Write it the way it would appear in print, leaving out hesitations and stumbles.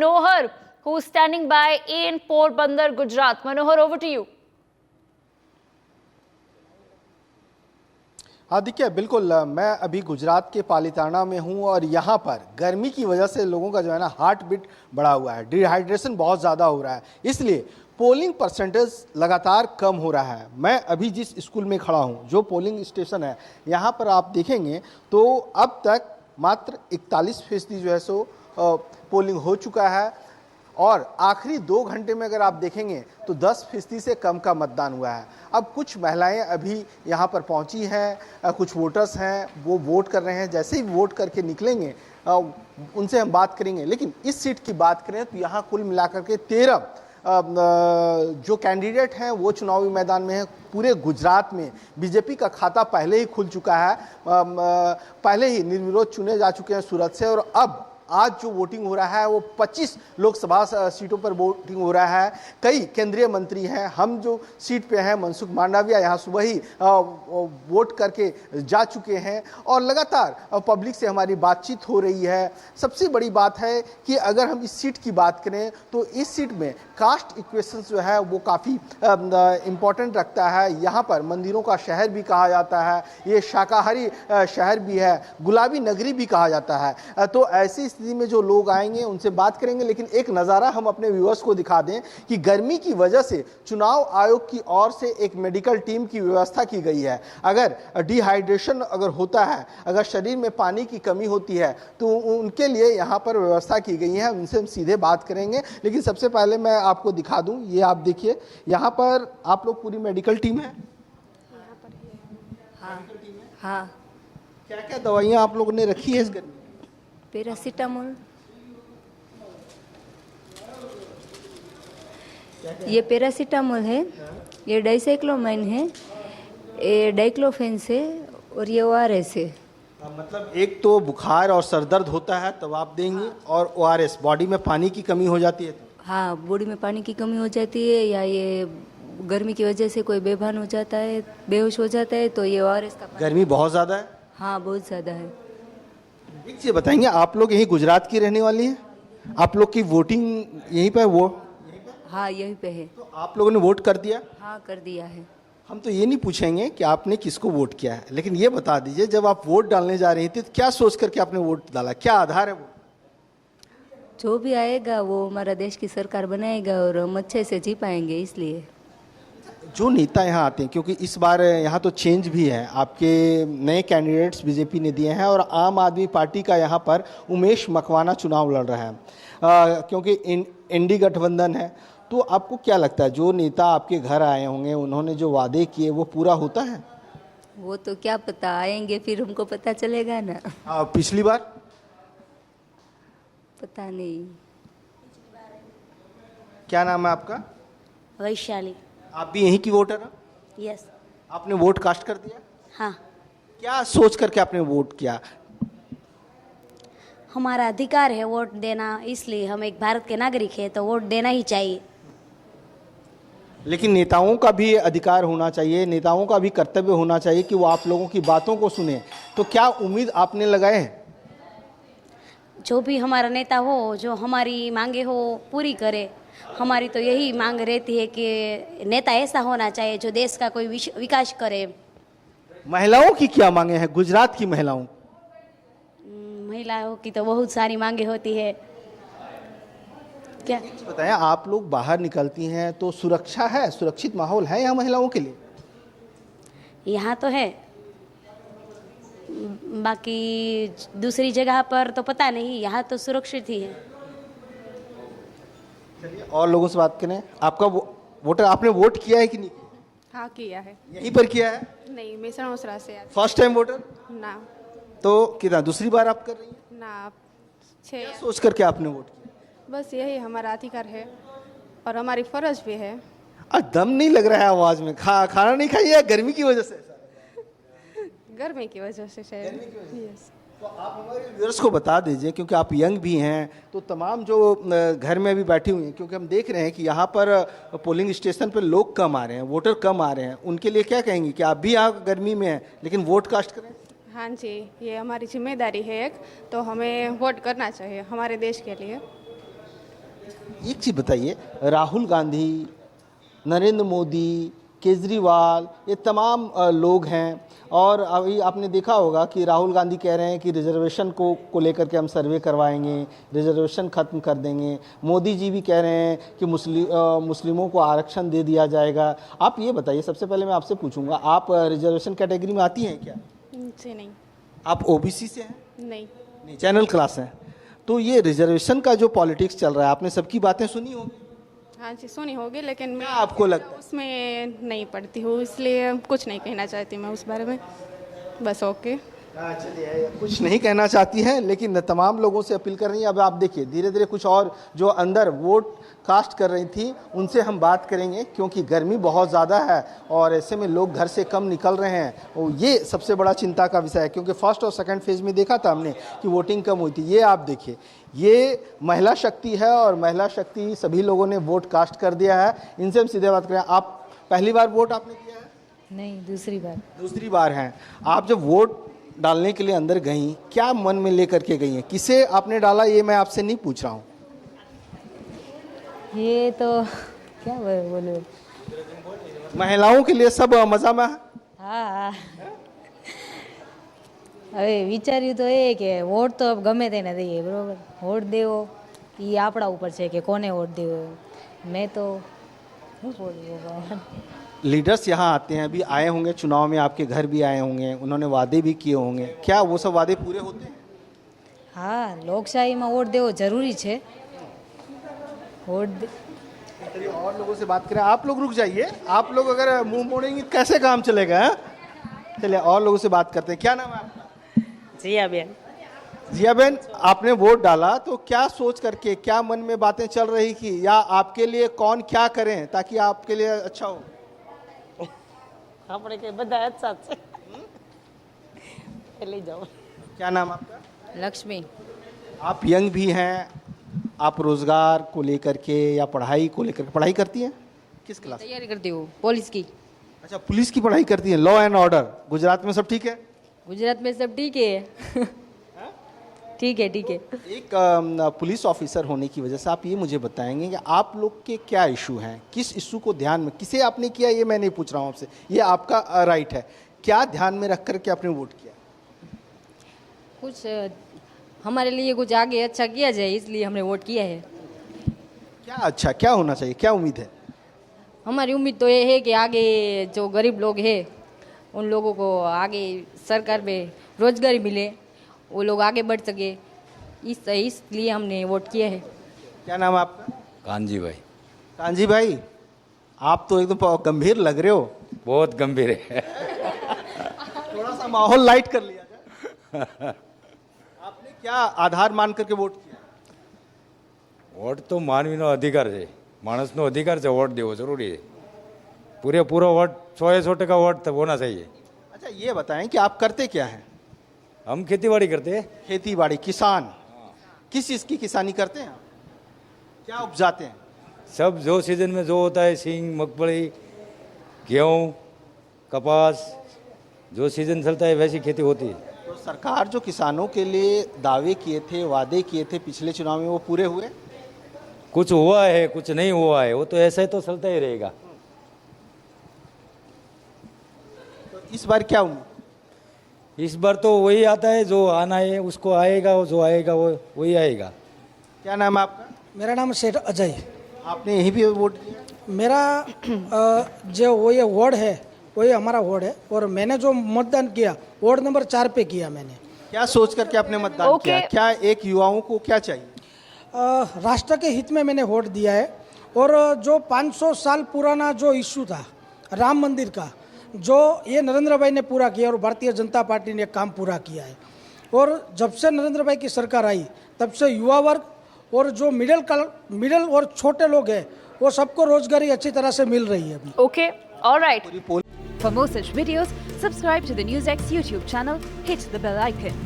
Manohar, who's standing by in Porbandar, Gujarat. Manohar, over to you. हाँ देखिए, बिल्कुल मैं अभी गुजरात के पालिताना में हूँ और यहाँ पर गर्मी की वजह से लोगों का जो है ना हार्ट बीट बढ़ा हुआ है, डिहाइड्रेशन बहुत ज़्यादा हो रहा है, इसलिए पोलिंग परसेंटेज लगातार कम हो रहा है। मैं अभी जिस स्कूल में खड़ा हूँ, जो पोलिंग स्टेशन है, यहाँ पर आप देखेंगे तो अब तक मात्र 41% जो है सो पोलिंग हो चुका है और आखिरी 2 घंटे में अगर आप देखेंगे तो 10% से कम का मतदान हुआ है। अब कुछ महिलाएं अभी यहाँ पर पहुँची हैं, कुछ वोटर्स हैं, वो वोट कर रहे हैं। जैसे ही वोट करके निकलेंगे उनसे हम बात करेंगे। लेकिन इस सीट की बात करें तो यहाँ कुल मिलाकर के 13 जो कैंडिडेट हैं वो चुनावी मैदान में हैं। पूरे गुजरात में बीजेपी का खाता पहले ही खुल चुका है, पहले ही निर्विरोध चुने जा चुके हैं सूरत से और अब आज जो वोटिंग हो रहा है वो 25 लोकसभा सीटों पर वोटिंग हो रहा है। कई केंद्रीय मंत्री हैं, हम जो सीट पे हैं मनसुख मांडविया यहाँ सुबह ही वोट करके जा चुके हैं और लगातार पब्लिक से हमारी बातचीत हो रही है। सबसे बड़ी बात है कि अगर हम इस सीट की बात करें तो इस सीट में कास्ट इक्वेशंस जो है वो काफ़ी इम्पोर्टेंट रखता है। यहाँ पर मंदिरों का शहर भी कहा जाता है, ये शाकाहारी शहर भी है, गुलाबी नगरी भी कहा जाता है। तो ऐसी स्थिति में जो लोग आएंगे उनसे बात करेंगे। लेकिन एक नज़ारा हम अपने व्यूअर्स को दिखा दें कि गर्मी की वजह से चुनाव आयोग की ओर से एक मेडिकल टीम की व्यवस्था की गई है। अगर डिहाइड्रेशन अगर होता है, अगर शरीर में पानी की कमी होती है तो उनके लिए यहाँ पर व्यवस्था की गई है। उनसे हम सीधे बात करेंगे। लेकिन सबसे पहले मैं आपको दिखा दूं, ये आप देखिए, यहाँ पर आप लोग पूरी मेडिकल टीम है। यहाँ पर हाँ, हाँ। क्या क्या दवाइयाँ आप लोगों ने रखी है इस गर्मी? पैरासीटामोल, ये पैरासीटामोल है, ये डाइसाइक्लोमाइन है, ये डाइक्लोफेन्स है और ये ओआरएस है। मतलब एक तो बुखार और सर दर्द होता है तब आप देंगे और ओआरएस, बॉडी में पानी की कमी हो जाती है तो? हाँ, बॉडी में पानी की कमी हो जाती है या ये गर्मी की वजह से कोई बेभान हो जाता है, बेहोश हो जाता है तो ये ओआरएस का। गर्मी बहुत ज़्यादा है? हाँ, बहुत ज़्यादा है। एक चीज़ बताएंगे, आप लोग यही गुजरात की रहने वाली हैं? आप लोग की वोटिंग यहीं पर हाँ, यहीं पे है। तो आप लोगों ने वोट कर दिया? हाँ, कर दिया है। हम तो ये नहीं पूछेंगे कि आपने किसको वोट किया है, लेकिन ये बता दीजिए जब आप वोट डालने जा रही थी तो क्या सोच करके आपने वोट डाला, क्या आधार है वो? जो भी आएगा वो हमारा देश की सरकार बनाएगा और हम अच्छे से जी पाएंगे, इसलिए। जो नेता यहाँ आते हैं, क्योंकि इस बार यहाँ तो चेंज भी है, आपके नए कैंडिडेट्स बीजेपी ने दिए हैं और आम आदमी पार्टी का यहाँ पर उमेश मकवाना चुनाव लड़ रहा है, क्योंकि इंडी गठबंधन है। तो आपको क्या लगता है जो नेता आपके घर आए होंगे उन्होंने जो वादे किए वो पूरा होता है? वो तो क्या पता, आएंगे फिर हमको पता चलेगा ना। पिछली बार पता नहीं। क्या नाम है आपका? वैशाली। आप भी यहीं की वोटर हैं? यस। आपने वोट कास्ट कर दिया? हाँ। क्या सोच करके आपने वोट किया? हमारा अधिकार है वोट देना, इसलिए हम एक भारत के नागरिक हैं तो वोट देना ही चाहिए। लेकिन नेताओं का भी अधिकार होना चाहिए, नेताओं का भी कर्तव्य होना चाहिए कि वो आप लोगों की बातों को सुने। तो क्या उम्मीद आपने लगाए हैं? जो भी हमारा नेता हो, जो हमारी मांगे हो पूरी करे। हमारी तो यही मांग रहती है कि नेता ऐसा होना चाहिए जो देश का कोई विकास करे। महिलाओं की क्या मांगे हैं गुजरात की महिलाओं? महिलाओं की तो बहुत सारी मांगे होती है। क्या बताएं, आप लोग बाहर निकलती हैं तो सुरक्षा है, सुरक्षित माहौल है यहाँ महिलाओं के लिए? यहाँ तो है, बाकी दूसरी जगह पर तो पता नहीं, यहाँ तो सुरक्षित ही है। चलिए और लोगों से बात करें। आपका वोटर, आपने वोट किया है कि नहीं? हाँ, किया है। यहीं पर किया है? नहीं, मेसनोसरा से। First time voter? ना। तो कितना दूसरी बार आप कर रही हैं? ना, 6। क्या सोच करके आपने वोट किया? बस यही हमारा अधिकार है और हमारी फर्ज भी है। दम नहीं लग रहा है आवाज में। खाना नहीं खाई है गर्मी की वजह से? गर्मी की वजह से शायद। यस। तो आप हमारे व्यूअर्स को बता दीजिए, क्योंकि आप यंग भी हैं, तो तमाम जो घर में अभी बैठी हुई हैं, क्योंकि हम देख रहे हैं कि यहाँ पर पोलिंग स्टेशन पर लोग कम आ रहे हैं, वोटर कम आ रहे हैं, उनके लिए क्या कहेंगे कि आप भी यहाँ गर्मी में हैं लेकिन वोट कास्ट करें? हाँ जी, ये हमारी जिम्मेदारी है एक, तो हमें वोट करना चाहिए हमारे देश के लिए। एक चीज़ बताइए, राहुल गांधी, नरेंद्र मोदी, केजरीवाल, ये तमाम लोग हैं, और अभी आपने देखा होगा कि राहुल गांधी कह रहे हैं कि रिजर्वेशन को लेकर के हम सर्वे करवाएंगे, रिजर्वेशन ख़त्म कर देंगे। मोदी जी भी कह रहे हैं कि मुस्लिमों को आरक्षण दे दिया जाएगा। आप ये बताइए, सबसे पहले मैं आपसे पूछूंगा, आप रिजर्वेशन कैटेगरी में आती हैं क्या? जी नहीं। आप ओबीसी से हैं? नहीं। चैनल क्लास हैं। तो ये रिजर्वेशन का जो पॉलिटिक्स चल रहा है, आपने सबकी बातें सुनी होगी? हाँ जी सुनी होगी, लेकिन मैं क्या आपको लगता है? उसमें नहीं पढ़ती हूँ, इसलिए कुछ नहीं कहना चाहती मैं उस बारे में। बस ओके। चलिए, कुछ नहीं कहना चाहती हैं, लेकिन तमाम लोगों से अपील कर रही हैं। अब आप देखिए, धीरे धीरे कुछ और जो अंदर वोट कास्ट कर रही थी उनसे हम बात करेंगे, क्योंकि गर्मी बहुत ज़्यादा है और ऐसे में लोग घर से कम निकल रहे हैं, और ये सबसे बड़ा चिंता का विषय है। क्योंकि फर्स्ट और सेकंड फेज में देखा था हमने कि वोटिंग कम हुई थी। ये आप देखिए, ये महिला शक्ति है और महिला शक्ति सभी लोगों ने वोट कास्ट कर दिया है। इनसे हम सीधे बात करें, आप पहली बार वोट आपने दिया है? नहीं, दूसरी बार। दूसरी बार हैं आप। जब वोट डालने के लिए अंदर गई, क्या मन में लेकर के गई हैं? किसे आपने डाला, ये मैं आपसे नहीं पूछ रहा हूँ। ये तो क्या बोलूं। महिलाओं के लिए सब मजा में है। હા હવે વિચાર્યું તો એ કે વોટ તો ગમે તેને દઈએ, બરોબર? વોટ દેવો એ આપણા ઉપર છે કે કોને વોટ દેવો। મેં તો શું બોલું। लीडर्स यहाँ आते हैं, अभी आए होंगे चुनाव में, आपके घर भी आए होंगे, उन्होंने वादे भी किए होंगे, क्या वो सब वादे पूरे होते हैं? હા, લોકશાહીમાં વોટ દેવો જરૂરી છે। वोट चलिए और लोगों से बात करें। आप लोग रुक जाइए, आप लोग अगर मुंह मोड़ेंगे तो कैसे काम चलेगा? चलिए और लोगों से बात करते हैं। क्या नाम है आपका? जिया बेन। जिया बेन, आपने वोट डाला तो क्या सोच करके, क्या मन में बातें चल रही थी, या आपके लिए कौन क्या करें ताकि आपके लिए अच्छा हो? આપણે કે બધા અચ્છા છે એ લઈ જાઓ। क्या नाम आपका? लक्ष्मी। आप यंग भी हैं, आप रोजगार को लेकर के या पढ़ाई को लेकर के, पढ़ाई करती हैं? किस क्लास? तैयारी करती हूँ पुलिस की। अच्छा, पुलिस की पढ़ाई करती हैं। लॉ एंड ऑर्डर गुजरात में सब ठीक है? गुजरात में सब ठीक है। ठीक है, ठीक है। एक पुलिस ऑफिसर होने की वजह से आप ये मुझे बताएंगे कि आप लोग के क्या इशू हैं, किस इशू को ध्यान में, किसे आपने किया ये मैं नहीं पूछ रहा हूँ आपसे, ये आपका राइट है। क्या ध्यान में रख करके आपने वोट किया? कुछ हमारे लिए कुछ आगे अच्छा किया जाए, इसलिए हमने वोट किया है। क्या अच्छा, क्या होना चाहिए, क्या उम्मीद है? हमारी उम्मीद तो ये है कि आगे जो गरीब लोग हैं उन लोगों को आगे सरकार में रोजगारी मिले, वो लोग आगे बढ़ सके, इसलिए हमने वोट किया है। क्या नाम है आपका? कांजी भाई। कांजी भाई, आप तो एकदम गंभीर लग रहे हो। बहुत गंभीर है। थोड़ा सा माहौल लाइट कर लिया जाए। आपने क्या आधार मान करके वोट किया? वोट तो मानवीनो अधिकार है, मानसनो अधिकार है, वोट देवो जरूरी है। पूरा वोट 100% वोट तो होना चाहिए। अच्छा, ये बताएं कि आप करते क्या हैं? हम खेतीबाड़ी करते हैं। खेती बाड़ी, किसान। किस चीज़ की किसानी करते हैं? क्या उपजाते हैं? सब जो सीजन में जो होता है, सींग, मगफली, गेहूँ, कपास, जो सीजन चलता है वैसी खेती होती है। तो सरकार जो किसानों के लिए दावे किए थे, वादे किए थे पिछले चुनाव में, वो पूरे हुए? कुछ हुआ है, कुछ नहीं हुआ है, वो तो ऐसा ही तो चलता ही रहेगा। तो इस बार क्या उम्मीद? इस बार तो वही आता है जो आना है, उसको आएगा, जो आएगा वो वही आएगा। क्या नाम है आपका? मेरा नाम शेठ अजय। आपने यहीं भी वोट दिया? मेरा जो वो ये वार्ड है वही हमारा वार्ड है, और मैंने जो मतदान किया वार्ड नंबर 4 पे किया मैंने। क्या सोच करके आपने मतदान किया? क्या एक युवाओं को क्या चाहिए? राष्ट्र के हित में मैंने वोट दिया है, और जो 500 साल पुराना जो इशू था राम मंदिर का, जो ये नरेंद्र भाई ने पूरा किया और भारतीय जनता पार्टी ने काम पूरा किया है। और जब से नरेंद्र भाई की सरकार आई तब से युवा वर्ग और जो मिडिल और छोटे लोग हैं वो सबको रोजगारी अच्छी तरह से मिल रही है अभी। Okay, all right. For more such videos, subscribe to the NewsX YouTube channel, hit the bell icon.